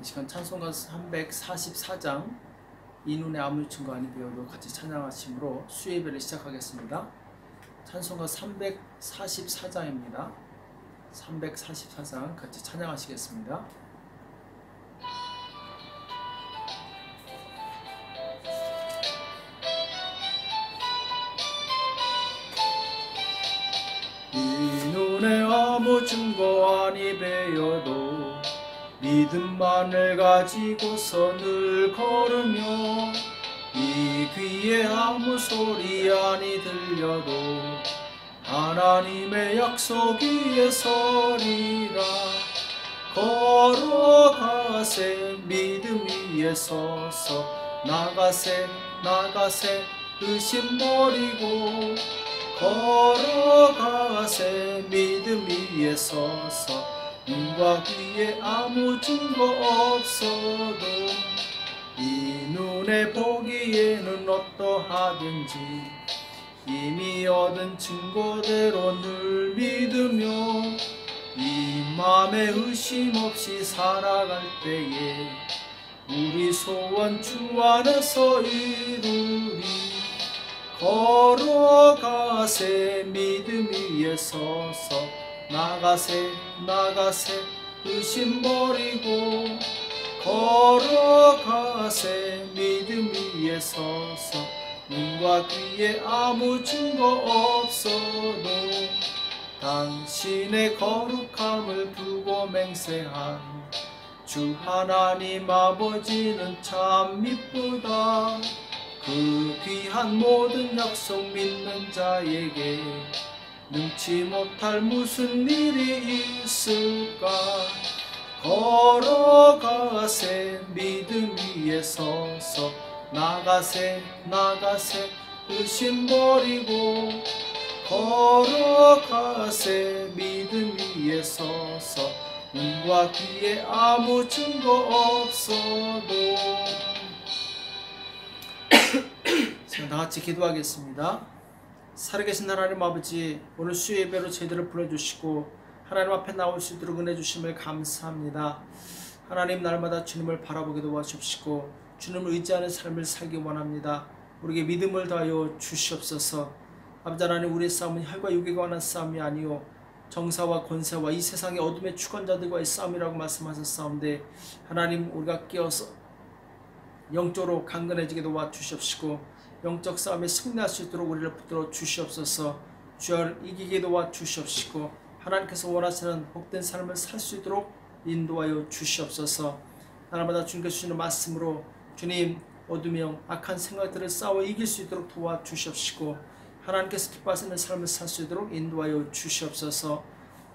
시간 찬송가 344장 이 눈에 아무 증거 아니 되어도 같이 찬양하심으로 수예배를 시작하겠습니다. 찬송가 344장입니다. 344장 같이 찬양하시겠습니다. 이 눈에 아무 증거 아니 되어도 믿음만을 가지고서 늘 걸으며 이 귀에 아무 소리 아니 들려도 하나님의 약속 위에 서리라. 걸어가세 믿음 위에 서서 나가세 나가세 의심 버리고 걸어가세 믿음 위에 서서 눈과 귀에 아무 증거 없어도 이 눈에 보기에는 어떠하든지 이미 얻은 증거대로 늘 믿으며 이 맘에 의심 없이 살아갈 때에 우리 소원 주 안에서 이루리. 걸어가세 믿음 위에 서서 나가세 나가세 의심 버리고 걸어가세 믿음 위에 서서 눈과 귀에 아무 증거 없어도 당신의 거룩함을 두고 맹세한 주 하나님 아버지는 참 미쁘다. 그 귀한 모든 약속 믿는 자에게 능치 못할 무슨 일이 있을까. 걸어가세 믿음 위에 서서 나가세 나가세 의심 버리고 걸어가세 믿음 위에 서서 눈과 귀에 아무 증거 없어도. 다 같이 기도하겠습니다. 살아계신 하나님 아버지, 오늘 수요 예배로 저희들을 불러주시고 하나님 앞에 나올 수 있도록 은혜 주심을 감사합니다. 하나님, 날마다 주님을 바라보게 도와주시고 주님을 의지하는 삶을 살기 원합니다. 우리에게 믿음을 더하여 주시옵소서. 아버지 하나님, 우리의 싸움은 혈과 육에 관한 싸움이 아니요 정사와 권세와 이 세상의 어둠의 주권자들과의 싸움이라고 말씀하셨사온데, 하나님, 우리가 깨어서 영적으로 강건해지게 도와주시옵시고 영적 싸움에 승리할 수 있도록 우리를 붙들어 주시옵소서. 주여, 이기게 도와주시옵시고 하나님께서 원하시는 복된 삶을 살 수 있도록 인도하여 주시옵소서. 날마다 주님께서 주시는 말씀으로 주님, 어둠의 영, 악한 생각들을 싸워 이길 수 있도록 도와주시옵시고 하나님께서 기뻐하시는 삶을 살 수 있도록 인도하여 주시옵소서.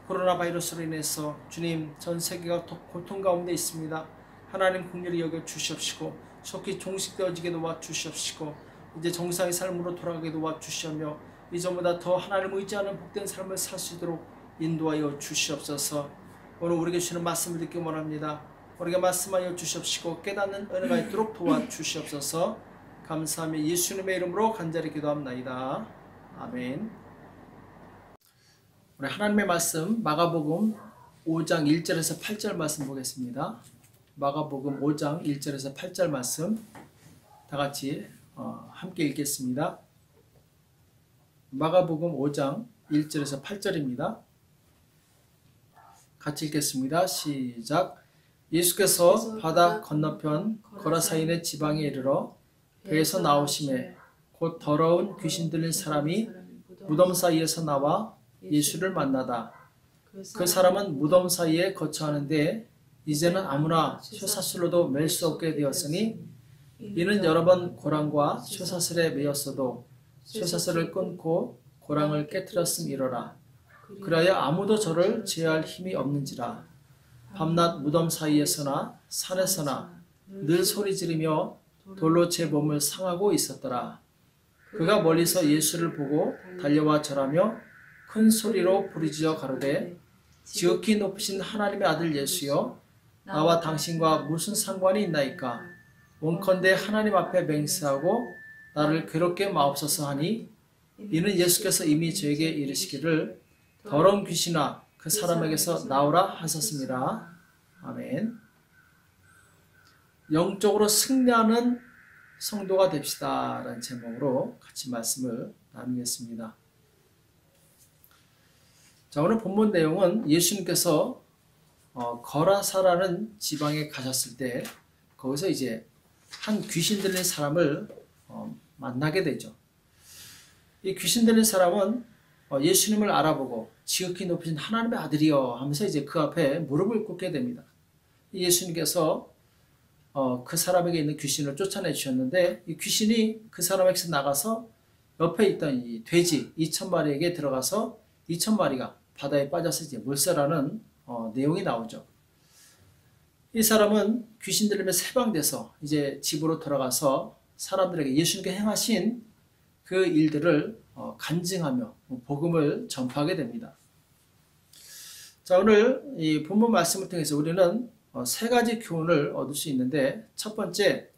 코로나 바이러스로 인해서 주님, 전 세계가 고통 가운데 있습니다. 하나님, 긍휼히 여겨 주시옵시고 속히 종식되어지게 도와주시옵시고 이제 정상의 삶으로 돌아가게 도와주시며 이전보다 더 하나님을 의지하는 복된 삶을 살 수 있도록 인도하여 주시옵소서. 오늘 우리에게 주시는 말씀을 듣기 원합니다. 우리에게 말씀하여 주시옵시고 깨닫는 은혜가 있도록 도와주시옵소서. 감사하며 예수님의 이름으로 간절히 기도합나이다. 아멘. 우리 하나님의 말씀 마가복음 5장 1절에서 8절 말씀 보겠습니다. 마가복음 5장 1절에서 8절 말씀 다같이 함께 읽겠습니다. 마가복음 5장 1절에서 8절입니다. 같이 읽겠습니다. 시작. 예수께서 바다 건너편 거라사인의 지방에 이르러 배에서 나오심에 곧 더러운 귀신 들린 사람이 무덤 사이에서 나와 예수를 만나다. 그 사람은 무덤 사이에 거처하는데 이제는 아무나 쇠사슬로도 맬 수 없게 되었으니 이는 여러 번 고랑과 쇠사슬에 매였어도 쇠사슬을 끊고 고랑을 깨뜨렸음이러라. 그래야 아무도 저를 제어할 힘이 없는지라. 밤낮 무덤 사이에서나 산에서나 늘 소리 지르며 돌로 제 몸을 상하고 있었더라. 그가 멀리서 예수를 보고 달려와 절하며 큰 소리로 부르짖어 가로되, 지극히 높으신 하나님의 아들 예수여, 나와 당신과 무슨 상관이 있나이까. 원컨대 하나님 앞에 맹세하고 나를 괴롭게 마옵소서 하니, 이는 예수께서 이미 저에게 이르시기를 더러운 귀신아 그 사람에게서 나오라 하셨습니다. 아멘. 영적으로 승리하는 성도가 됩시다 라는 제목으로 같이 말씀을 나누겠습니다. 자, 오늘 본문 내용은 예수님께서 거라사라는 지방에 가셨을 때 거기서 이제 한 귀신 들린 사람을 만나게 되죠. 이 귀신 들린 사람은 예수님을 알아보고 지극히 높으신 하나님의 아들이여 하면서 이제 그 앞에 무릎을 꿇게 됩니다. 예수님께서 그 사람에게 있는 귀신을 쫓아내 주셨는데 이 귀신이 그 사람에게서 나가서 옆에 있던 이 돼지 2,000마리에게 들어가서 2,000마리가 바다에 빠져서 이제 몰살하는 내용이 나오죠. 이 사람은 귀신 들리면서 해방돼서 이제 집으로 돌아가서 사람들에게 예수님께 행하신 그 일들을 간증하며 복음을 전파하게 됩니다. 자, 오늘 이 본문 말씀을 통해서 우리는 세 가지 교훈을 얻을 수 있는데, 첫 번째,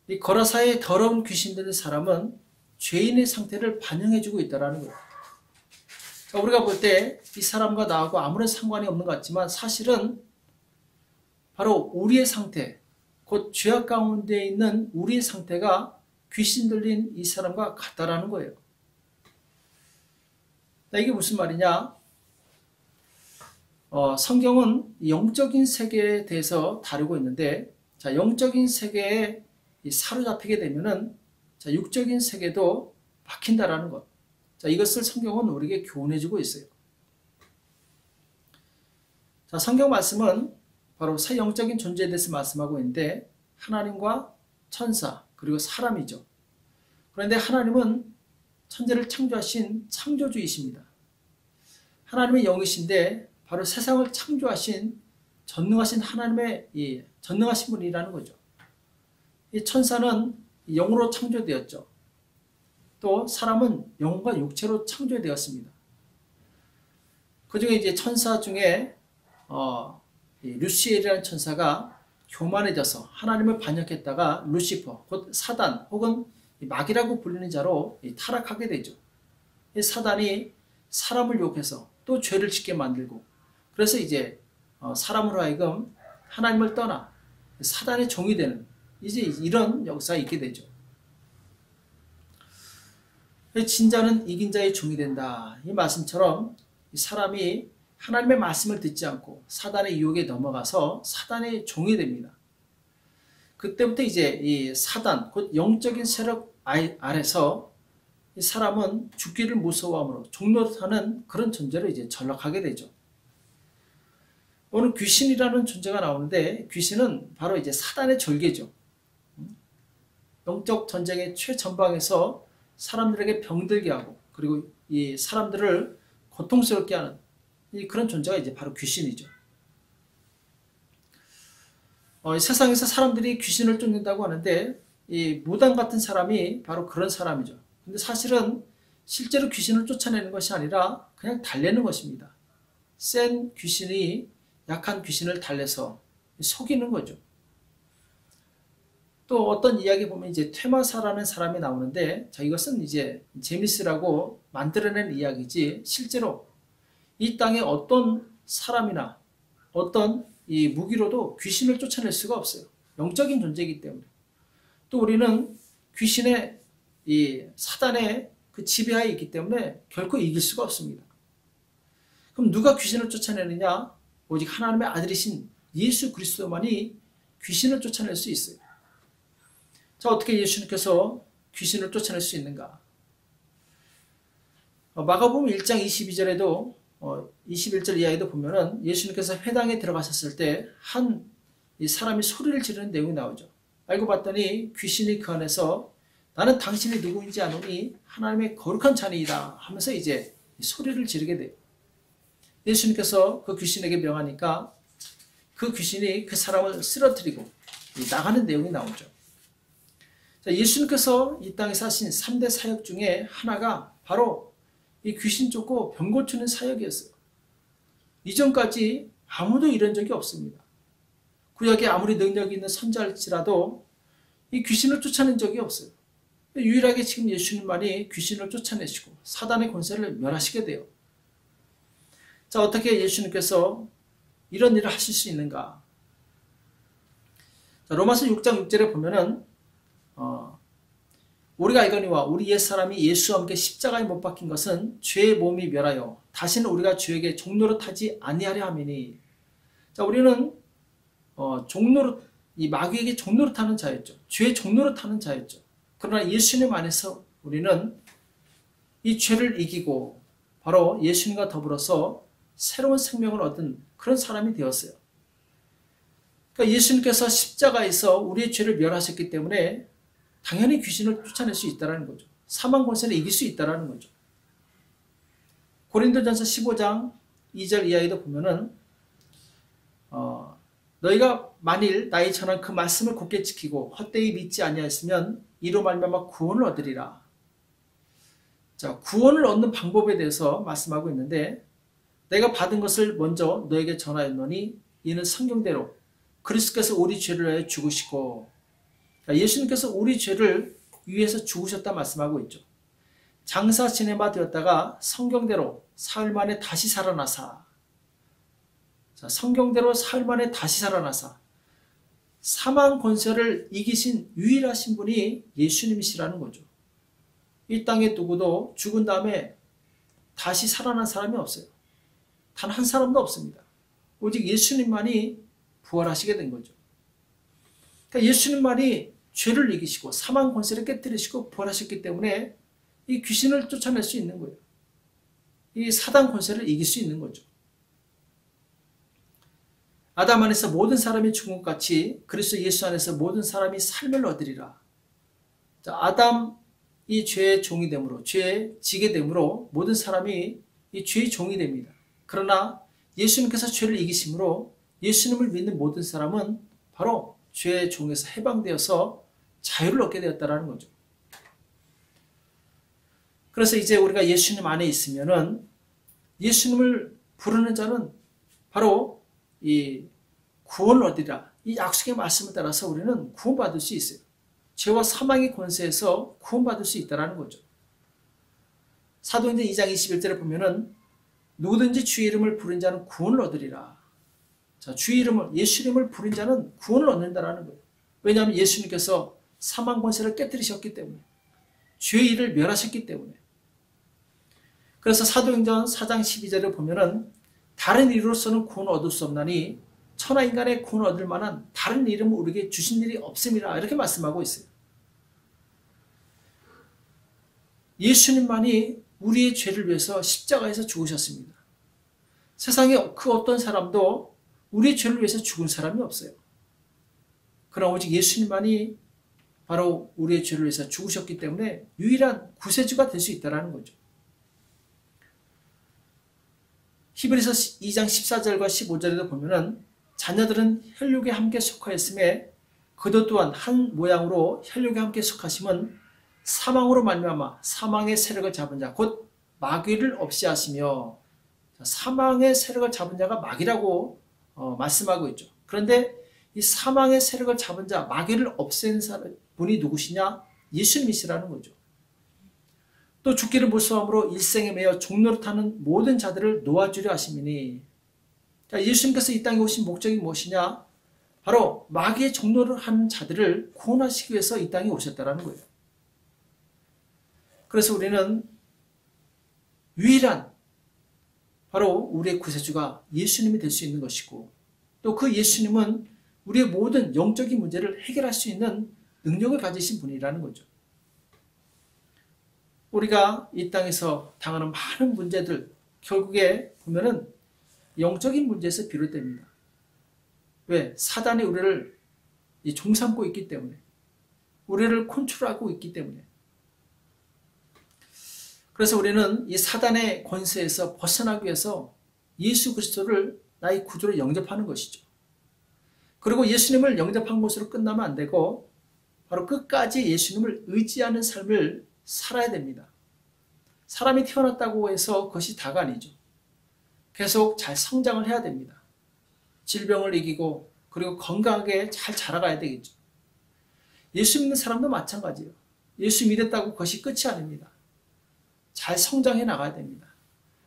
이 거라사의 더러운 귀신 들린 사람은 죄인의 상태를 반영해주고 있다는 거예요. 자, 우리가 볼 때 이 사람과 나하고 아무런 상관이 없는 것 같지만 사실은 바로 우리의 상태, 곧 죄악 가운데 있는 우리의 상태가 귀신 들린 이 사람과 같다라는 거예요. 자, 이게 무슨 말이냐? 성경은 영적인 세계에 대해서 다루고 있는데, 자, 영적인 세계에 사로잡히게 되면은 자, 육적인 세계도 막힌다라는 것. 자, 이것을 성경은 우리에게 교훈해주고 있어요. 자, 성경 말씀은 바로 새 영적인 존재에 대해서 말씀하고 있는데, 하나님과 천사 그리고 사람이죠. 그런데 하나님은 천지를 창조하신 창조주이십니다. 하나님의 영이신데 바로 세상을 창조하신 전능하신 하나님의 전능하신 분이라는 거죠. 이 천사는 영으로 창조되었죠. 또 사람은 영과 육체로 창조되었습니다. 그 중에 이제 천사 중에 루시엘이라는 천사가 교만해져서 하나님을 반역했다가 루시퍼, 곧 사단 혹은 마귀라고 불리는 자로 타락하게 되죠. 이 사단이 사람을 유혹해서 또 죄를 짓게 만들고, 그래서 이제 사람으로 하여금 하나님을 떠나 사단의 종이 되는 이제 이런 역사가 있게 되죠. 진자는 이긴 자의 종이 된다. 이 말씀처럼 사람이 하나님의 말씀을 듣지 않고 사단의 유혹에 넘어가서 사단의 종이 됩니다. 그때부터 이제 이 사단, 곧 영적인 세력 아래서 이 사람은 죽기를 무서워함으로 종노릇하는 그런 존재로 이제 전락하게 되죠. 오늘 귀신이라는 존재가 나오는데, 귀신은 바로 이제 사단의 졸개죠. 영적 전쟁의 최전방에서 사람들에게 병들게 하고, 그리고 이 사람들을 고통스럽게 하는 그런 존재가 이제 바로 귀신이죠. 세상에서 사람들이 귀신을 쫓는다고 하는데, 이 무당 같은 사람이 바로 그런 사람이죠. 근데 사실은 실제로 귀신을 쫓아내는 것이 아니라 그냥 달래는 것입니다. 센 귀신이 약한 귀신을 달래서 속이는 거죠. 또 어떤 이야기 보면 이제 퇴마사라는 사람이 나오는데, 자, 이것은 이제 재밌으라고 만들어낸 이야기지 실제로 이 땅에 어떤 사람이나 어떤 이 무기로도 귀신을 쫓아낼 수가 없어요. 영적인 존재이기 때문에. 또 우리는 귀신의 이 사단의 그 지배하에 있기 때문에 결코 이길 수가 없습니다. 그럼 누가 귀신을 쫓아내느냐? 오직 하나님의 아들이신 예수 그리스도만이 귀신을 쫓아낼 수 있어요. 자, 어떻게 예수님께서 귀신을 쫓아낼 수 있는가? 마가복음 1장 22절에도 21절 이하에도 보면은 예수님께서 회당에 들어가셨을 때 한 이 사람이 소리를 지르는 내용이 나오죠. 알고 봤더니 귀신이 그 안에서 나는 당신이 누구인지 아노니 하나님의 거룩한 자니이다 하면서 이제 소리를 지르게 돼요. 예수님께서 그 귀신에게 명하니까 그 귀신이 그 사람을 쓰러뜨리고 나가는 내용이 나오죠. 자, 예수님께서 이 땅에 사신 3대 사역 중에 하나가 바로 이 귀신 쫓고 병 고치는 사역이었어요. 이전까지 아무도 이런 적이 없습니다. 구약에 아무리 능력이 있는 선자일지라도 이 귀신을 쫓아낸 적이 없어요. 유일하게 지금 예수님만이 귀신을 쫓아내시고 사단의 권세를 멸하시게 돼요. 자, 어떻게 예수님께서 이런 일을 하실 수 있는가? 자, 로마서 6장 6절에 보면은 우리가 알거니와 우리 옛사람이 예수와 함께 십자가에 못 박힌 것은 죄의 몸이 멸하여 다시는 우리가 죄에게 종노릇하지 아니하려 함이니. 자, 우리는 이 마귀에게 종노릇하는 자였죠. 죄의 종노릇하는 자였죠. 그러나 예수님 안에서 우리는 이 죄를 이기고 바로 예수님과 더불어서 새로운 생명을 얻은 그런 사람이 되었어요. 그러니까 예수님께서 십자가에서 우리의 죄를 멸하셨기 때문에 당연히 귀신을 쫓아낼 수 있다는 거죠. 사망 권세를 이길 수 있다는 거죠. 고린도전서 15장 2절 이하에도 보면은 너희가 만일 나의 전한 그 말씀을 굳게 지키고 헛되이 믿지 아니하였으면 이로 말미암아 구원을 얻으리라. 자, 구원을 얻는 방법에 대해서 말씀하고 있는데 내가 받은 것을 먼저 너에게 전하였노니 이는 성경대로 그리스도께서 우리 죄를 위하여 죽으시고, 예수님께서 우리 죄를 위해서 죽으셨다 말씀하고 있죠. 장사 지내마 되었다가 성경대로 사흘 만에 다시 살아나사. 자, 성경대로 사흘 만에 다시 살아나사. 사망 권세를 이기신 유일하신 분이 예수님이시라는 거죠. 이 땅에 누구도 죽은 다음에 다시 살아난 사람이 없어요. 단 한 사람도 없습니다. 오직 예수님만이 부활하시게 된 거죠. 그러니까 예수님만이 죄를 이기시고 사망 권세를 깨뜨리시고 부활하셨기 때문에 이 귀신을 쫓아낼 수 있는 거예요. 이 사단 권세를 이길 수 있는 거죠. 아담 안에서 모든 사람이 죽은 것 같이 그리스도 예수 안에서 모든 사람이 삶을 얻으리라. 자, 아담이 죄의 종이 되므로, 죄에 지게 되므로 모든 사람이 이 죄의 종이 됩니다. 그러나 예수님께서 죄를 이기심으로 예수님을 믿는 모든 사람은 바로 죄의 종에서 해방되어서 자유를 얻게 되었다는 거죠. 그래서 이제 우리가 예수님 안에 있으면은 예수님을 부르는 자는 바로 이 구원을 얻으리라. 이 약속의 말씀을 따라서 우리는 구원받을 수 있어요. 죄와 사망의 권세에서 구원받을 수 있다는 거죠. 사도행전 2장 21절에 보면은 누구든지 주의 이름을 부른 자는 구원을 얻으리라. 자, 주의 이름을, 예수 이름을 부른 자는 구원을 얻는다라는 거예요. 왜냐하면 예수님께서 사망 권세를 깨뜨리셨기 때문에, 죄의 일을 멸하셨기 때문에. 그래서 사도행전 4장 12절에 보면은 다른 이로서는 구원을 얻을 수 없나니 천하 인간의 구원을 얻을 만한 다른 이름을 우리에게 주신 일이 없음이라, 이렇게 말씀하고 있어요. 예수님만이 우리의 죄를 위해서 십자가에서 죽으셨습니다. 세상에 그 어떤 사람도 우리의 죄를 위해서 죽은 사람이 없어요. 그러나 오직 예수님만이 바로 우리의 죄를 위해서 죽으셨기 때문에 유일한 구세주가 될 수 있다는 거죠. 히브리서 2장 14절과 15절에도 보면은 자녀들은 혈육에 함께 속하였음에 그도 또한 한 모양으로 혈육에 함께 속하심은 사망으로 말미암아 사망의 세력을 잡은 자 곧 마귀를 없이 하시며, 사망의 세력을 잡은 자가 마귀라고 말씀하고 있죠. 그런데 이 사망의 세력을 잡은 자, 마귀를 없애는 분이 누구시냐? 예수님이시라는 거죠. 또 죽기를 무서함으로 일생에 매여 종노릇하는 모든 자들을 놓아주려 하심이니. 자, 예수님께서 이 땅에 오신 목적이 무엇이냐? 바로 마귀의 종노릇하는 자들을 구원하시기 위해서 이 땅에 오셨다는 거예요. 그래서 우리는 유일한 바로 우리의 구세주가 예수님이 될 수 있는 것이고, 또 그 예수님은 우리의 모든 영적인 문제를 해결할 수 있는 능력을 가지신 분이라는 거죠. 우리가 이 땅에서 당하는 많은 문제들, 결국에 보면은 영적인 문제에서 비롯됩니다. 왜? 사단이 우리를 종삼고 있기 때문에, 우리를 컨트롤하고 있기 때문에. 그래서 우리는 이 사단의 권세에서 벗어나기 위해서 예수 그리스도를 나의 구주로 영접하는 것이죠. 그리고 예수님을 영접한 것으로 끝나면 안 되고 바로 끝까지 예수님을 의지하는 삶을 살아야 됩니다. 사람이 태어났다고 해서 그것이 다가 아니죠. 계속 잘 성장을 해야 됩니다. 질병을 이기고 그리고 건강하게 잘 자라가야 되겠죠. 예수 믿는 사람도 마찬가지예요. 예수 믿었다고 그것이 끝이 아닙니다. 잘 성장해 나가야 됩니다.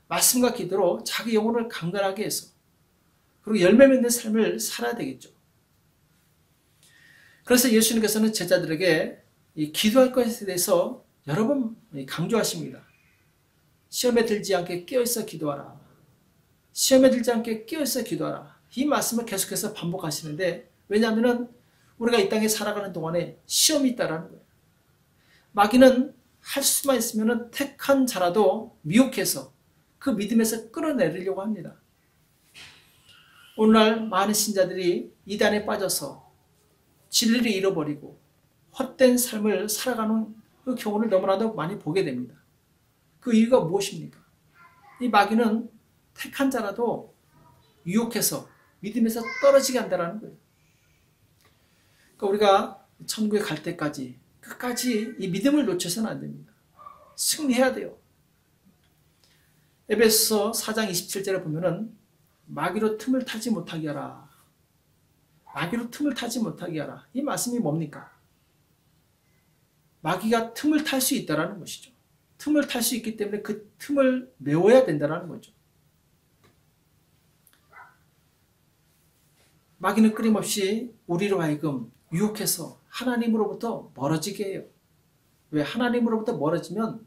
말씀과 기도로 자기 영혼을 강건하게 해서 그리고 열매 맺는 삶을 살아야 되겠죠. 그래서 예수님께서는 제자들에게 이 기도할 것에 대해서 여러 번 강조하십니다. 시험에 들지 않게 깨어있어 기도하라. 시험에 들지 않게 깨어있어 기도하라. 이 말씀을 계속해서 반복하시는데, 왜냐하면 우리가 이 땅에 살아가는 동안에 시험이 있다라는 거예요. 마귀는 할 수만 있으면 택한 자라도 미혹해서 그 믿음에서 끌어내리려고 합니다. 오늘날 많은 신자들이 이단에 빠져서 진리를 잃어버리고 헛된 삶을 살아가는 그 경우를 너무나도 많이 보게 됩니다. 그 이유가 무엇입니까? 이 마귀는 택한 자라도 유혹해서 믿음에서 떨어지게 한다는 거예요. 그러니까 우리가 천국에 갈 때까지 끝까지 이 믿음을 놓쳐서는 안 됩니다. 승리해야 돼요. 에베소서 4장 27절에 보면은 마귀로 틈을 타지 못하게 하라. 마귀로 틈을 타지 못하게 하라. 이 말씀이 뭡니까? 마귀가 틈을 탈 수 있다는 것이죠. 틈을 탈 수 있기 때문에 그 틈을 메워야 된다는 거죠. 마귀는 끊임없이 우리로 하여금 유혹해서 하나님으로부터 멀어지게 해요. 왜? 하나님으로부터 멀어지면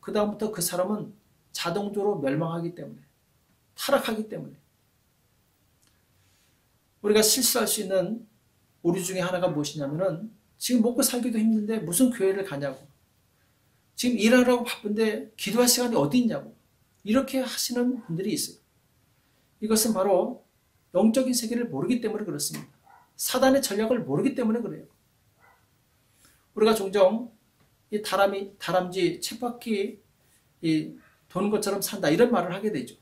그 다음부터 그 사람은 자동적으로 멸망하기 때문에, 타락하기 때문에. 우리가 실수할 수 있는 오류 중에 하나가 무엇이냐면은 지금 먹고 살기도 힘든데 무슨 교회를 가냐고, 지금 일하라고 바쁜데 기도할 시간이 어디 있냐고, 이렇게 하시는 분들이 있어요. 이것은 바로 영적인 세계를 모르기 때문에 그렇습니다. 사단의 전략을 모르기 때문에 그래요. 우리가 종종 이 다람쥐 쳇바퀴 도는 것처럼 산다, 이런 말을 하게 되죠.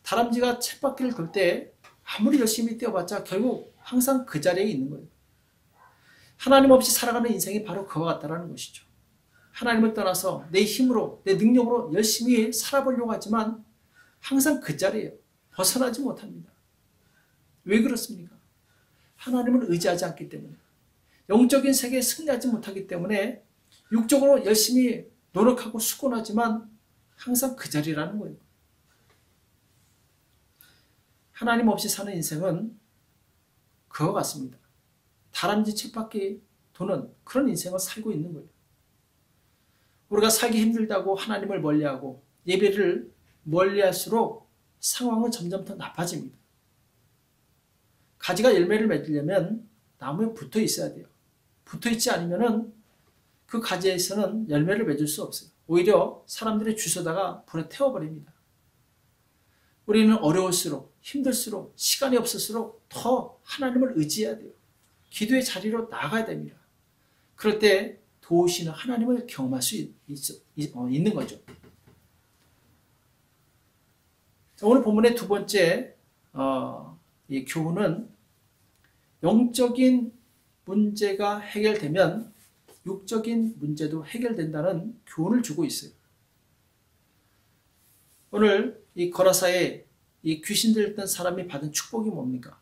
다람쥐가 쳇바퀴를 돌 때 아무리 열심히 뛰어봤자 결국 항상 그 자리에 있는 거예요. 하나님 없이 살아가는 인생이 바로 그와 같다는 것이죠. 하나님을 떠나서 내 힘으로, 내 능력으로 열심히 살아보려고 하지만 항상 그 자리에요. 벗어나지 못합니다. 왜 그렇습니까? 하나님을 의지하지 않기 때문에, 영적인 세계에 승리하지 못하기 때문에 육적으로 열심히 노력하고 수고하지만 항상 그 자리라는 거예요. 하나님 없이 사는 인생은 그와 같습니다. 다람쥐 쳇바퀴 도는 그런 인생을 살고 있는 거예요. 우리가 살기 힘들다고 하나님을 멀리하고 예배를 멀리할수록 상황은 점점 더 나빠집니다. 가지가 열매를 맺으려면 나무에 붙어 있어야 돼요. 붙어 있지 않으면 그 가지에서는 열매를 맺을 수 없어요. 오히려 사람들의 주워다가 불에 태워버립니다. 우리는 어려울수록, 힘들수록, 시간이 없을수록 더 하나님을 의지해야 돼요. 기도의 자리로 나가야 됩니다. 그럴 때 도우시는 하나님을 경험할 수 있는 거죠. 오늘 본문의 두 번째 이 교훈은 영적인 문제가 해결되면 육적인 문제도 해결된다는 교훈을 주고 있어요. 오늘 이 거라사에 이 귀신 들렸던 사람이 받은 축복이 뭡니까?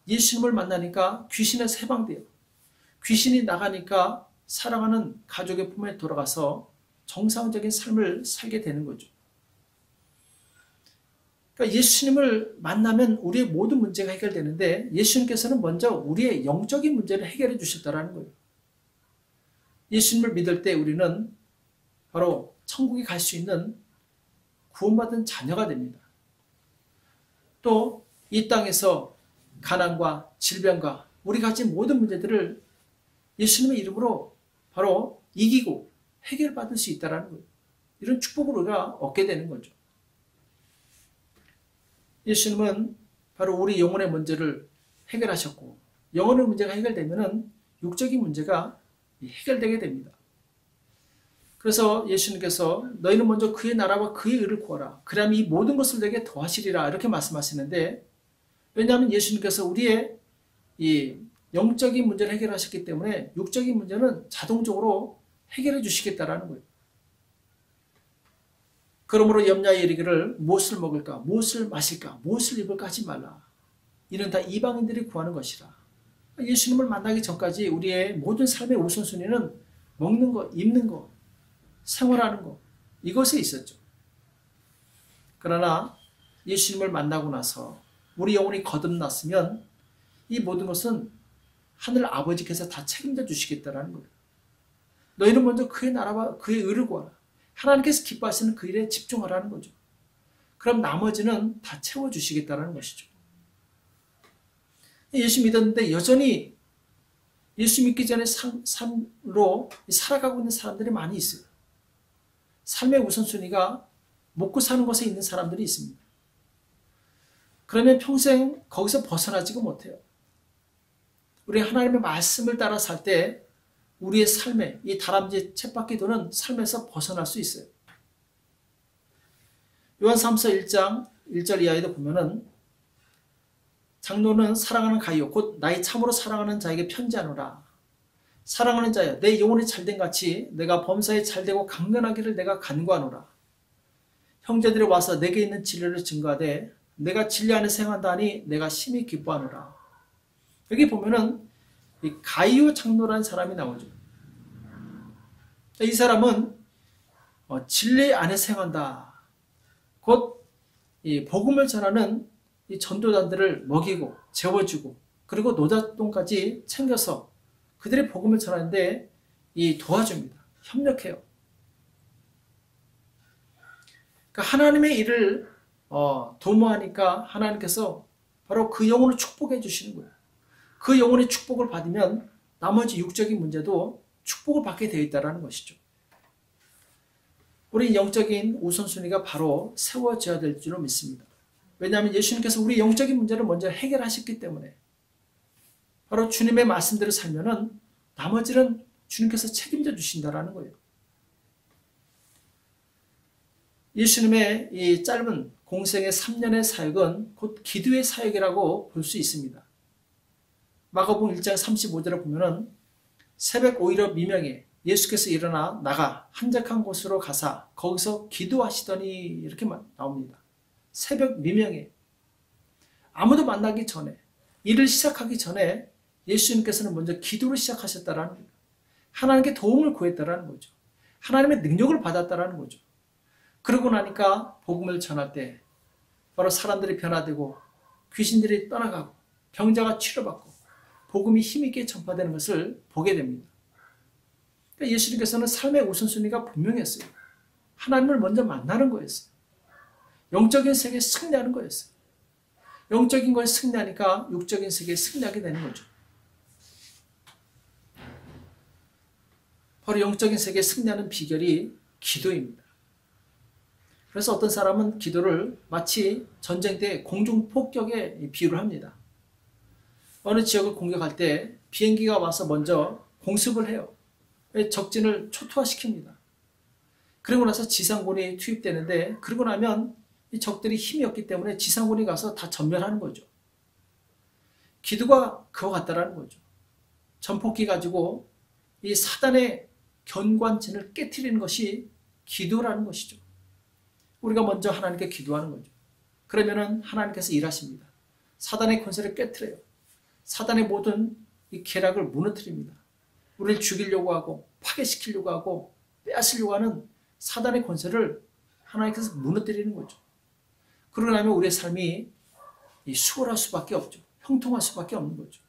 예수님을 만나니까 귀신에서 해방돼요. 귀신이 나가니까 사랑하는 가족의 품에 돌아가서 정상적인 삶을 살게 되는 거죠. 그러니까 예수님을 만나면 우리의 모든 문제가 해결되는데 예수님께서는 먼저 우리의 영적인 문제를 해결해 주셨다는 거예요. 예수님을 믿을 때 우리는 바로 천국에 갈 수 있는 구원받은 자녀가 됩니다. 또 이 땅에서 가난과 질병과 우리 가진 모든 문제들을 예수님의 이름으로 바로 이기고 해결받을 수 있다는 거예요. 이런 축복을 우리가 얻게 되는 거죠. 예수님은 바로 우리 영혼의 문제를 해결하셨고, 영혼의 문제가 해결되면 육적인 문제가 해결되게 됩니다. 그래서 예수님께서 너희는 먼저 그의 나라와 그의 의를 구하라. 그러면 이 모든 것을 내게 더하시리라. 이렇게 말씀하시는데, 왜냐하면 예수님께서 우리의 이 영적인 문제를 해결하셨기 때문에 육적인 문제는 자동적으로 해결해 주시겠다라는 거예요. 그러므로 염려하여 이르기를 무엇을 먹을까, 무엇을 마실까, 무엇을 입을까 하지 말라. 이는 다 이방인들이 구하는 것이라. 예수님을 만나기 전까지 우리의 모든 삶의 우선순위는 먹는 것, 입는 것, 생활하는 것, 이것에 있었죠. 그러나 예수님을 만나고 나서 우리 영혼이 거듭났으면 이 모든 것은 하늘 아버지께서 다 책임져 주시겠다라는 거예요. 너희는 먼저 그의 나라와 그의 의를 구하라. 하나님께서 기뻐하시는 그 일에 집중하라는 거죠. 그럼 나머지는 다 채워주시겠다는 것이죠. 예수 믿었는데 여전히 예수 믿기 전에 삶으로 살아가고 있는 사람들이 많이 있어요. 삶의 우선순위가 먹고 사는 것에 있는 사람들이 있습니다. 그러면 평생 거기서 벗어나지가 못해요. 우리 하나님의 말씀을 따라 살 때 우리의 삶에 이 다람쥐 쳇바퀴 도는 삶에서 벗어날 수 있어요. 요한 3서 1장 1절 이하에도 보면은 장로는 사랑하는 가이요 곧 나의 참으로 사랑하는 자에게 편지하노라. 사랑하는 자여 내 영혼이 잘된 같이 내가 범사에 잘되고 강건하기를 내가 간구하노라. 형제들이 와서 내게 있는 진리를 증거하되 내가 진리 안에 생활하니 내가 심히 기뻐하노라. 여기 보면은 이 가이오 장로라는 사람이 나오죠. 이 사람은 진리 안에 생활한다. 곧 이 복음을 전하는 이 전도단들을 먹이고 재워주고 그리고 노잣돈까지 챙겨서 그들의 복음을 전하는데 이 도와줍니다. 협력해요. 그러니까 하나님의 일을 도모하니까 하나님께서 바로 그 영혼을 축복해 주시는 거예요. 그 영혼의 축복을 받으면 나머지 육적인 문제도 축복을 받게 되어 있다는 것이죠. 우리 영적인 우선순위가 바로 세워져야 될 줄로 믿습니다. 왜냐하면 예수님께서 우리 영적인 문제를 먼저 해결하셨기 때문에 바로 주님의 말씀대로 살면은 나머지는 주님께서 책임져 주신다라는 거예요. 예수님의 이 짧은 공생의 3년의 사역은 곧 기도의 사역이라고 볼 수 있습니다. 마가복음 1장 35절을 보면은 새벽 오히려 미명에 예수께서 일어나 나가 한적한 곳으로 가사 거기서 기도하시더니 이렇게 나옵니다. 새벽 미명에 아무도 만나기 전에 일을 시작하기 전에 예수님께서는 먼저 기도를 시작하셨다라는 거예요. 하나님께 도움을 구했다라는 거죠. 하나님의 능력을 받았다라는 거죠. 그러고 나니까 복음을 전할 때 바로 사람들이 변화되고 귀신들이 떠나가고 병자가 치료받고 복음이 힘있게 전파되는 것을 보게 됩니다. 그러니까 예수님께서는 삶의 우선순위가 분명했어요. 하나님을 먼저 만나는 거였어요. 영적인 세계에 승리하는 거였어요. 영적인 거에 승리하니까 육적인 세계에 승리하게 되는 거죠. 바로 영적인 세계에 승리하는 비결이 기도입니다. 그래서 어떤 사람은 기도를 마치 전쟁 때 공중폭격에 비유를 합니다. 어느 지역을 공격할 때 비행기가 와서 먼저 공습을 해요. 적진을 초토화시킵니다. 그러고 나서 지상군이 투입되는데 그러고 나면 이 적들이 힘이 없기 때문에 지상군이 가서 다 전멸하는 거죠. 기도가 그와 같다라는 거죠. 전폭기 가지고 이 사단의 견관진을 깨트리는 것이 기도라는 것이죠. 우리가 먼저 하나님께 기도하는 거죠. 그러면은 하나님께서 일하십니다. 사단의 권세를 깨트려요. 사단의 모든 이 계략을 무너뜨립니다. 우리를 죽이려고 하고 파괴시키려고 하고 빼앗으려고 하는 사단의 권세를 하나님께서 무너뜨리는 거죠. 그러고 나면 우리의 삶이 수월할 수밖에 없죠. 형통할 수밖에 없는 거죠.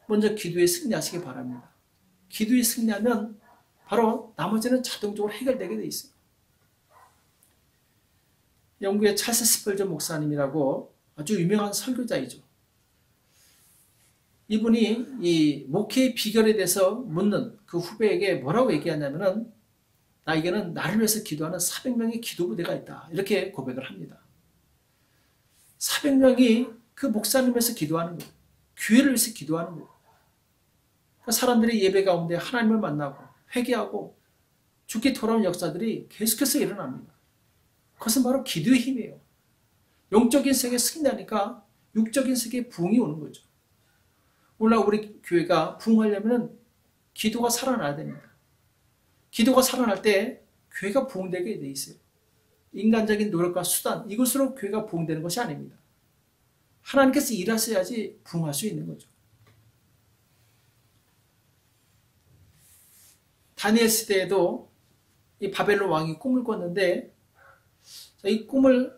먼저 기도에 승리하시기 바랍니다. 기도에 승리하면 바로 나머지는 자동적으로 해결되게 돼 있어요. 영국의 찰스 스펄전 목사님이라고 아주 유명한 설교자이죠. 이분이 이 목회의 비결에 대해서 묻는 그 후배에게 뭐라고 얘기하냐면은 나에게는 나를 위해서 기도하는 400명의 기도 부대가 있다. 이렇게 고백을 합니다. 400명이 그 목사님을 위해서 기도하는 거예요. 교회를 위해서 기도하는 거예요. 그러니까 사람들이 예배 가운데 하나님을 만나고 회개하고 죽게 돌아온 역사들이 계속해서 일어납니다. 그것은 바로 기도의 힘이에요. 영적인 세계에 승리하니까 육적인 세계에 부흥이 오는 거죠. 오늘날 우리 교회가 부흥하려면 기도가 살아나야 됩니다. 기도가 살아날 때 교회가 부흥되게 돼 있어요. 인간적인 노력과 수단 이것으로 교회가 부흥되는 것이 아닙니다. 하나님께서 일하셔야지 부흥할 수 있는 거죠. 다니엘 시대에도 이 바벨론 왕이 꿈을 꿨는데 이 꿈을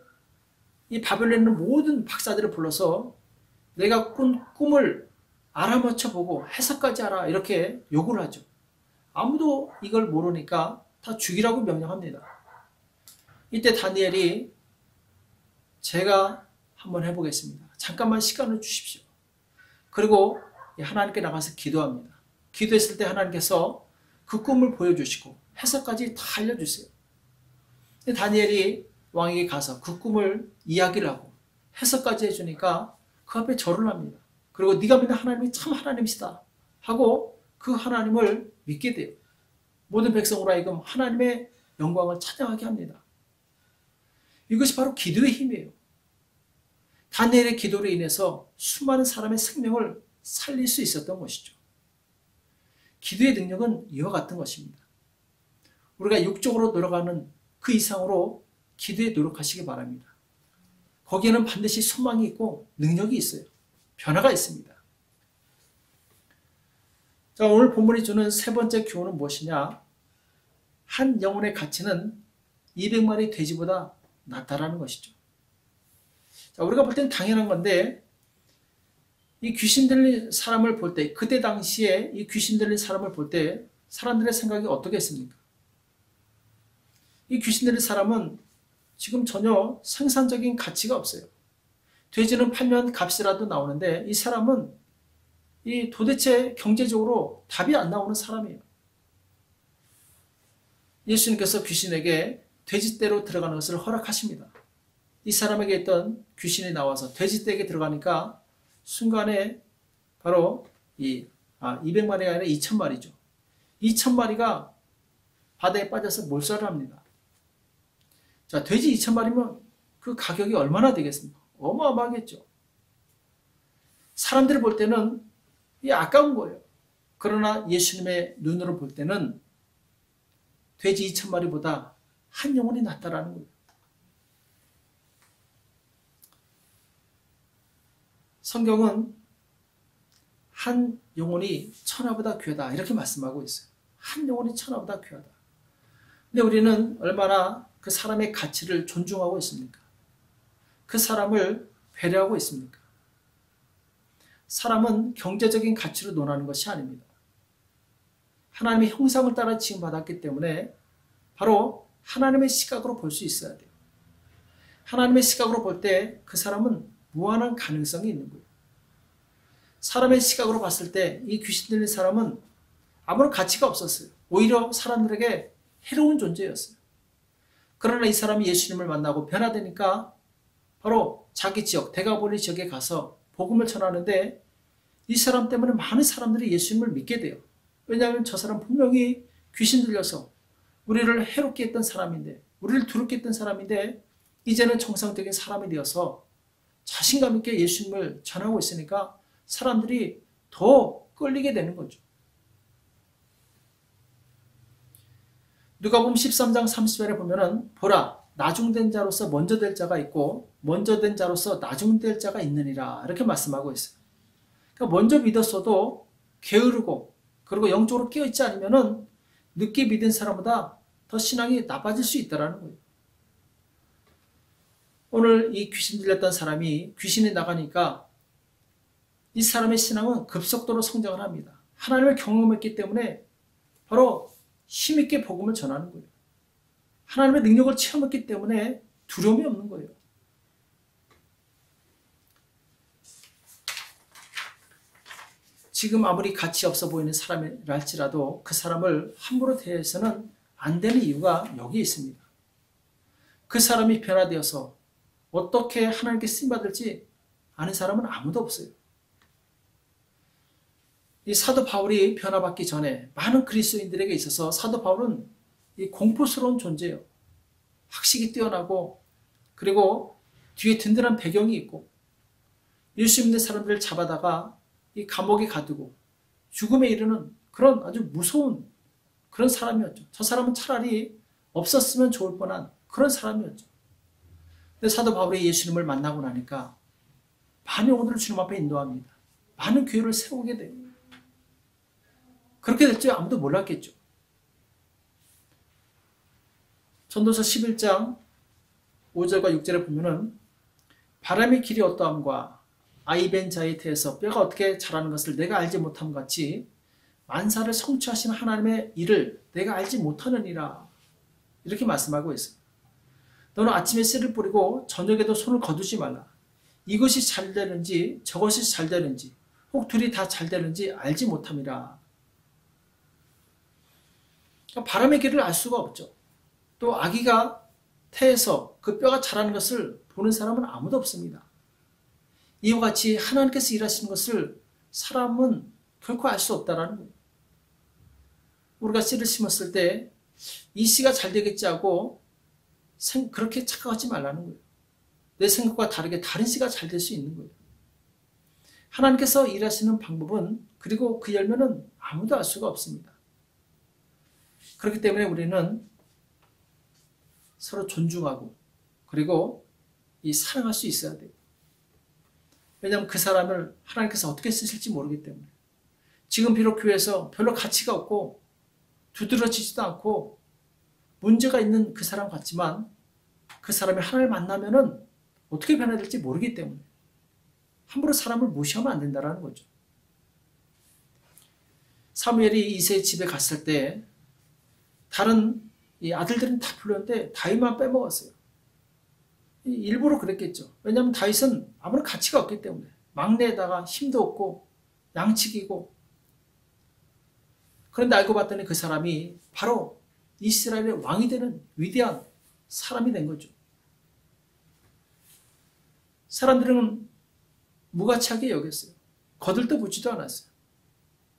이 바벨론에 있는 모든 박사들을 불러서 내가 꾼 꿈을 알아맞혀 보고 해석까지 알아 이렇게 요구를 하죠. 아무도 이걸 모르니까 다 죽이라고 명령합니다. 이때 다니엘이 제가 한번 해보겠습니다. 잠깐만 시간을 주십시오. 그리고 하나님께 나가서 기도합니다. 기도했을 때 하나님께서 그 꿈을 보여주시고 해석까지 다 알려주세요. 다니엘이 왕에게 가서 그 꿈을 이야기를 하고 해석까지 해주니까 그 앞에 절을 합니다. 그리고 네가 믿는 하나님이 참 하나님이시다 하고 그 하나님을 믿게 돼요. 모든 백성으로 하여금 하나님의 영광을 찬양하게 합니다. 이것이 바로 기도의 힘이에요. 다니엘의 기도로 인해서 수많은 사람의 생명을 살릴 수 있었던 것이죠. 기도의 능력은 이와 같은 것입니다. 우리가 육적으로 노력하는 그 이상으로 기도에 노력하시기 바랍니다. 거기에는 반드시 소망이 있고 능력이 있어요. 변화가 있습니다. 자, 오늘 본문이 주는 세 번째 교훈은 무엇이냐? 한 영혼의 가치는 200마리 돼지보다 낫다라는 것이죠. 자, 우리가 볼 땐 당연한 건데 이 귀신 들린 사람을 볼 때, 그때 당시에 이 귀신 들린 사람을 볼 때 사람들의 생각이 어떻겠습니까? 이 귀신 들린 사람은 지금 전혀 생산적인 가치가 없어요. 돼지는 팔면 값이라도 나오는데 이 사람은 이 도대체 경제적으로 답이 안 나오는 사람이에요. 예수님께서 귀신에게 돼지떼로 들어가는 것을 허락하십니다. 이 사람에게 있던 귀신이 나와서 돼지떼에게 들어가니까 순간에 바로 200마리가 아니라 2000마리죠. 2000마리가 바다에 빠져서 몰살을 합니다. 자, 돼지 2000마리면 그 가격이 얼마나 되겠습니까? 어마어마하겠죠. 사람들이 볼 때는 이게 아까운 거예요. 그러나 예수님의 눈으로 볼 때는 돼지 2000마리보다 한 영혼이 낫다라는 거예요. 성경은 한 영혼이 천하보다 귀하다 이렇게 말씀하고 있어요. 한 영혼이 천하보다 귀하다. 근데 우리는 얼마나 그 사람의 가치를 존중하고 있습니까? 그 사람을 배려하고 있습니까? 사람은 경제적인 가치로 논하는 것이 아닙니다. 하나님의 형상을 따라 지음받았기 때문에 바로 하나님의 시각으로 볼 수 있어야 돼요. 하나님의 시각으로 볼 때 그 사람은 무한한 가능성이 있는 거예요. 사람의 시각으로 봤을 때 이 귀신 들린 사람은 아무런 가치가 없었어요. 오히려 사람들에게 해로운 존재였어요. 그러나 이 사람이 예수님을 만나고 변화되니까 바로 자기 지역, 데가볼리 지역에 가서 복음을 전하는데 이 사람 때문에 많은 사람들이 예수님을 믿게 돼요. 왜냐하면 저 사람 분명히 귀신 들려서 우리를 해롭게 했던 사람인데, 우리를 두렵게 했던 사람인데 이제는 정상적인 사람이 되어서 자신감 있게 예수님을 전하고 있으니까 사람들이 더 끌리게 되는 거죠. 누가복음 13장 30절에 보면은 보라, 나중된 자로서 먼저 될 자가 있고 먼저 된 자로서 나중될 자가 있느니라 이렇게 말씀하고 있어요. 그러니까 먼저 믿었어도 게으르고 그리고 영적으로 깨어있지 않으면은 늦게 믿은 사람보다 더 신앙이 나빠질 수 있다는 거예요. 오늘 이 귀신 들렸던 사람이 귀신이 나가니까 이 사람의 신앙은 급속도로 성장을 합니다. 하나님을 경험했기 때문에 바로 힘있게 복음을 전하는 거예요. 하나님의 능력을 체험했기 때문에 두려움이 없는 거예요. 지금 아무리 가치 없어 보이는 사람이랄지라도 그 사람을 함부로 대해서는 안 되는 이유가 여기에 있습니다. 그 사람이 변화되어서 어떻게 하나님께 쓰임받을지 아는 사람은 아무도 없어요. 이 사도 바울이 변화받기 전에 많은 그리스도인들에게 있어서 사도 바울은 이 공포스러운 존재예요. 학식이 뛰어나고 그리고 뒤에 든든한 배경이 있고 예수 믿는 사람들을 잡아다가 이 감옥에 가두고 죽음에 이르는 그런 아주 무서운 그런 사람이었죠. 저 사람은 차라리 없었으면 좋을 뻔한 그런 사람이었죠. 근데 사도 바울이 예수님을 만나고 나니까 많은 영혼들을 주님 앞에 인도합니다. 많은 교회를 세우게 돼요. 그렇게 될지 아무도 몰랐겠죠. 전도서 11장 5절과 6절에 보면은 바람의 길이 어떠함과 아이벤 자에 대해서 뼈가 어떻게 자라는 것을 내가 알지 못함 같이 만사를 성취하신 하나님의 일을 내가 알지 못하느니라. 이렇게 말씀하고 있어요. 너는 아침에 씨를 뿌리고 저녁에도 손을 거두지 말라. 이것이 잘 되는지 저것이 잘 되는지 혹 둘이 다 잘 되는지 알지 못함이라. 그러니까 바람의 길을 알 수가 없죠. 또 아기가 태에서 그 뼈가 자라는 것을 보는 사람은 아무도 없습니다. 이와 같이 하나님께서 일하시는 것을 사람은 결코 알 수 없다라는 거예요. 우리가 씨를 심었을 때 이 씨가 잘 되겠지 하고 그렇게 착각하지 말라는 거예요. 내 생각과 다르게 다른 씨가 잘 될 수 있는 거예요. 하나님께서 일하시는 방법은 그리고 그 열매는 아무도 알 수가 없습니다. 그렇기 때문에 우리는 서로 존중하고 그리고 사랑할 수 있어야 돼요. 왜냐하면 그 사람을 하나님께서 어떻게 쓰실지 모르기 때문에. 지금 비록 교회에서 별로 가치가 없고 두드러지지도 않고 문제가 있는 그 사람 같지만 그 사람이 하나님을 만나면은 어떻게 변화될지 모르기 때문에 함부로 사람을 무시하면 안 된다는 거죠. 사무엘이 이새의 집에 갔을 때 다른 이 아들들은 다 불렀는데 다윗만 빼먹었어요. 일부러 그랬겠죠. 왜냐하면 다윗은 아무런 가치가 없기 때문에 막내에다가 힘도 없고 양치기고. 그런데 알고 봤더니 그 사람이 바로 이스라엘의 왕이 되는 위대한 사람이 된 거죠. 사람들은 무가치하게 여겼어요. 거들떠 보지도 않았어요.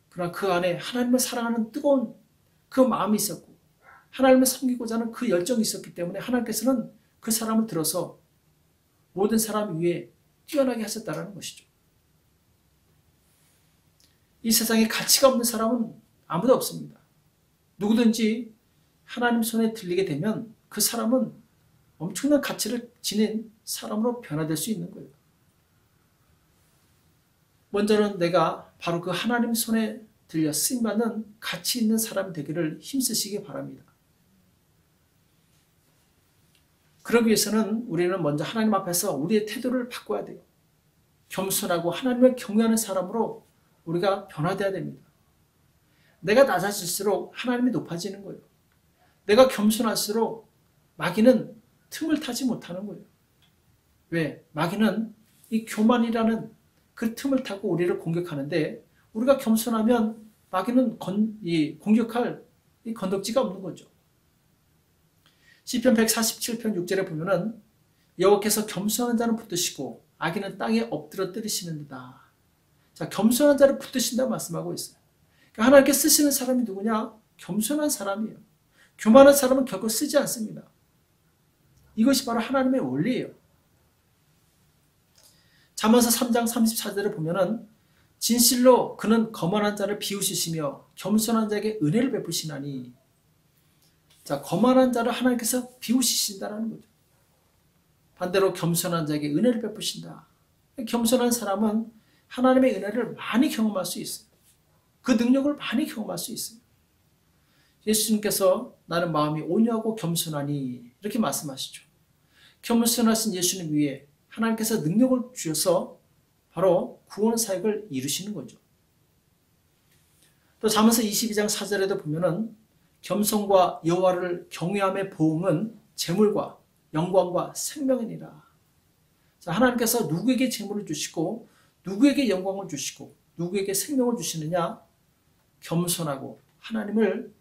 그러나 그 안에 하나님을 사랑하는 뜨거운 그 마음이 있었고 하나님을 섬기고자 하는 그 열정이 있었기 때문에 하나님께서는 그 사람을 들어서 모든 사람 위에 뛰어나게 하셨다는 것이죠. 이 세상에 가치가 없는 사람은 아무도 없습니다. 누구든지 하나님 손에 들리게 되면 그 사람은 엄청난 가치를 지닌 사람으로 변화될 수 있는 거예요. 먼저는 내가 바로 그 하나님 손에 들려 쓰임받는 가치 있는 사람이 되기를 힘쓰시기 바랍니다. 그러기 위해서는 우리는 먼저 하나님 앞에서 우리의 태도를 바꿔야 돼요. 겸손하고 하나님을 경외하는 사람으로 우리가 변화되어야 됩니다. 내가 낮아질수록 하나님이 높아지는 거예요. 내가 겸손할수록 마귀는 틈을 타지 못하는 거예요. 왜? 마귀는 이 교만이라는 그 틈을 타고 우리를 공격하는데 우리가 겸손하면 마귀는 공격할 이 건덕지가 없는 거죠. 시편 147편 6절에 보면은 여호와께서 겸손한 자는 붙드시고 악인은 땅에 엎드려 때리시는도다. 자, 겸손한 자를 붙드신다고 말씀하고 있어요. 그러니까 하나님께 쓰시는 사람이 누구냐? 겸손한 사람이에요. 교만한 사람은 결코 쓰지 않습니다. 이것이 바로 하나님의 원리예요. 잠언서 3장 34절에 보면은 진실로 그는 거만한 자를 비우시시며 겸손한 자에게 은혜를 베푸시나니. 자, 거만한 자를 하나님께서 비우시신다는 거죠. 반대로 겸손한 자에게 은혜를 베푸신다. 겸손한 사람은 하나님의 은혜를 많이 경험할 수 있어요. 그 능력을 많이 경험할 수 있어요. 예수님께서 나는 마음이 온유하고 겸손하니 이렇게 말씀하시죠. 겸손하신 예수님 위에 하나님께서 능력을 주셔서 바로 구원 사역을 이루시는 거죠. 또 잠언서 22장 4절에도 보면은 겸손과 여호와를 경외함의 보응은 재물과 영광과 생명이니라. 자, 하나님께서 누구에게 재물을 주시고 누구에게 영광을 주시고 누구에게 생명을 주시느냐? 겸손하고 하나님을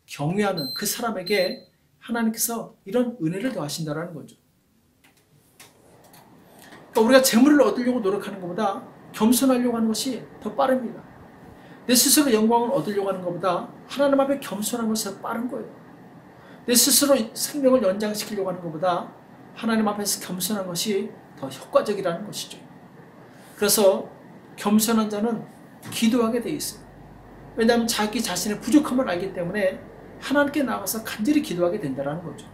경외하는 그 사람에게 하나님께서 이런 은혜를 더하신다는 거죠. 그러니까 우리가 재물을 얻으려고 노력하는 것보다 겸손하려고 하는 것이 더 빠릅니다. 내 스스로 영광을 얻으려고 하는 것보다 하나님 앞에 겸손한 것이 더 빠른 거예요. 내 스스로 생명을 연장시키려고 하는 것보다 하나님 앞에서 겸손한 것이 더 효과적이라는 것이죠. 그래서 겸손한 자는 기도하게 돼 있어요. 왜냐하면 자기 자신의 부족함을 알기 때문에 하나님께 나가서 간절히 기도하게 된다는 거죠.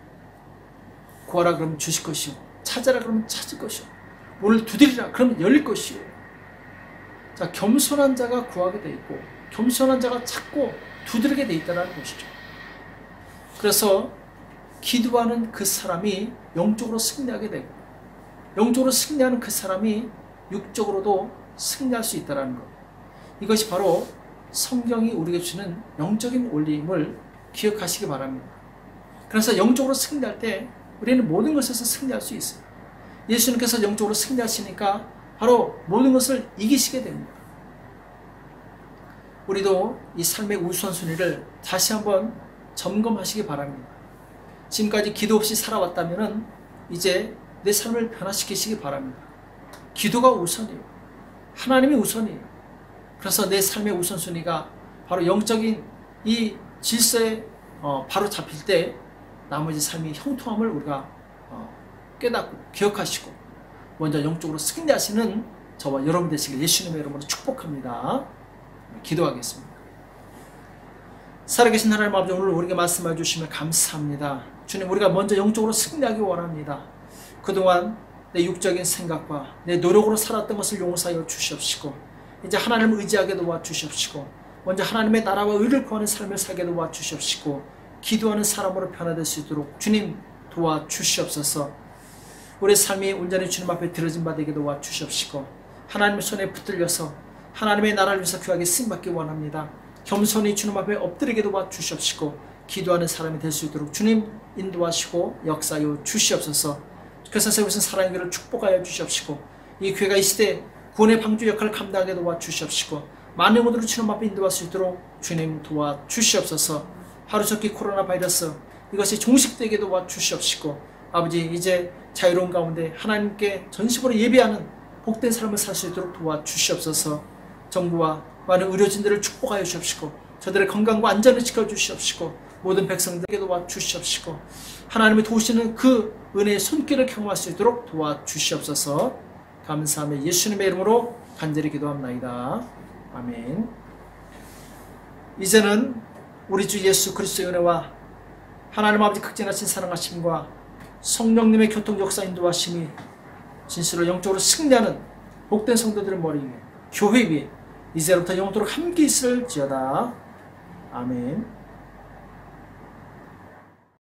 구하라 그러면 주실 것이요, 찾아라 그러면 찾을 것이요, 문을 두드리라 그러면 열릴 것이요. 자, 겸손한 자가 구하게 돼 있고 겸손한 자가 찾고 두드리게 돼 있다는 것이죠. 그래서 기도하는 그 사람이 영적으로 승리하게 되고 영적으로 승리하는 그 사람이 육적으로도 승리할 수 있다는 것. 이것이 바로 성경이 우리에게 주는 영적인 원리임을 기억하시기 바랍니다. 그래서 영적으로 승리할 때 우리는 모든 것에서 승리할 수 있어요. 예수님께서 영적으로 승리하시니까 바로 모든 것을 이기시게 됩니다. 우리도 이 삶의 우선순위를 다시 한번 점검하시기 바랍니다. 지금까지 기도 없이 살아왔다면 이제 내 삶을 변화시키시기 바랍니다. 기도가 우선이에요. 하나님이 우선이에요. 그래서 내 삶의 우선순위가 바로 영적인 이 질서에 바로 잡힐 때 나머지 삶의 형통함을 우리가 깨닫고 기억하시고 먼저 영적으로 승리하시는 저와 여러분 되시길 예수님의 이름으로 축복합니다. 기도하겠습니다. 살아계신 하나님 아버지, 오늘 우리에게 말씀해 주시면 감사합니다. 주님, 우리가 먼저 영적으로 승리하기 원합니다. 그동안 내 육적인 생각과 내 노력으로 살았던 것을 용서하여 주시옵시고 이제 하나님을 의지하게 도와주시옵시고 먼저 하나님의 나라와 의를 구하는 삶을 살게 도와주시옵시고 기도하는 사람으로 변화될 수 있도록 주님 도와주시옵소서. 우리의 삶이 온전히 주님 앞에 드려진 바 되게 도와주시옵시고 하나님의 손에 붙들려서 하나님의 나라를 위해서 귀하게 쓰임받기 원합니다. 겸손히 주님 앞에 엎드리게 도와주시옵시고 기도하는 사람이 될 수 있도록 주님 인도하시고 역사하여 주시옵소서. 그래서 세우신 사랑의 교회를 축복하여 주시옵시고 이 교회가 이 시대 구원의 방주 역할을 감당하게 도와주시옵시고 많은 영혼들을 주님 앞에 인도할 수 있도록 주님 도와주시옵소서. 하루속히 코로나 바이러스 이것이 종식되게 도와주시옵시고 아버지, 이제 자유로운 가운데 하나님께 전심으로 예배하는 복된 삶을 살 수 있도록 도와주시옵소서. 정부와 많은 의료진들을 축복하여 주시옵시고 저들의 건강과 안전을 지켜주시옵시고 모든 백성들에게 도와주시옵시고 하나님이 도우시는 그 은혜의 손길을 경험할 수 있도록 도와주시옵소서. 감사하며 예수님의 이름으로 간절히 기도합나이다. 아멘. 이제는 우리 주 예수 그리스도의 은혜와 하나님 아버지 극진하신 사랑하심과 성령님의 교통 역사 인도하심이 진실로 영적으로 승리하는 복된 성도들의 머리 위에 교회 위에 이제부터 영원토록 함께 있을지어다. 아멘.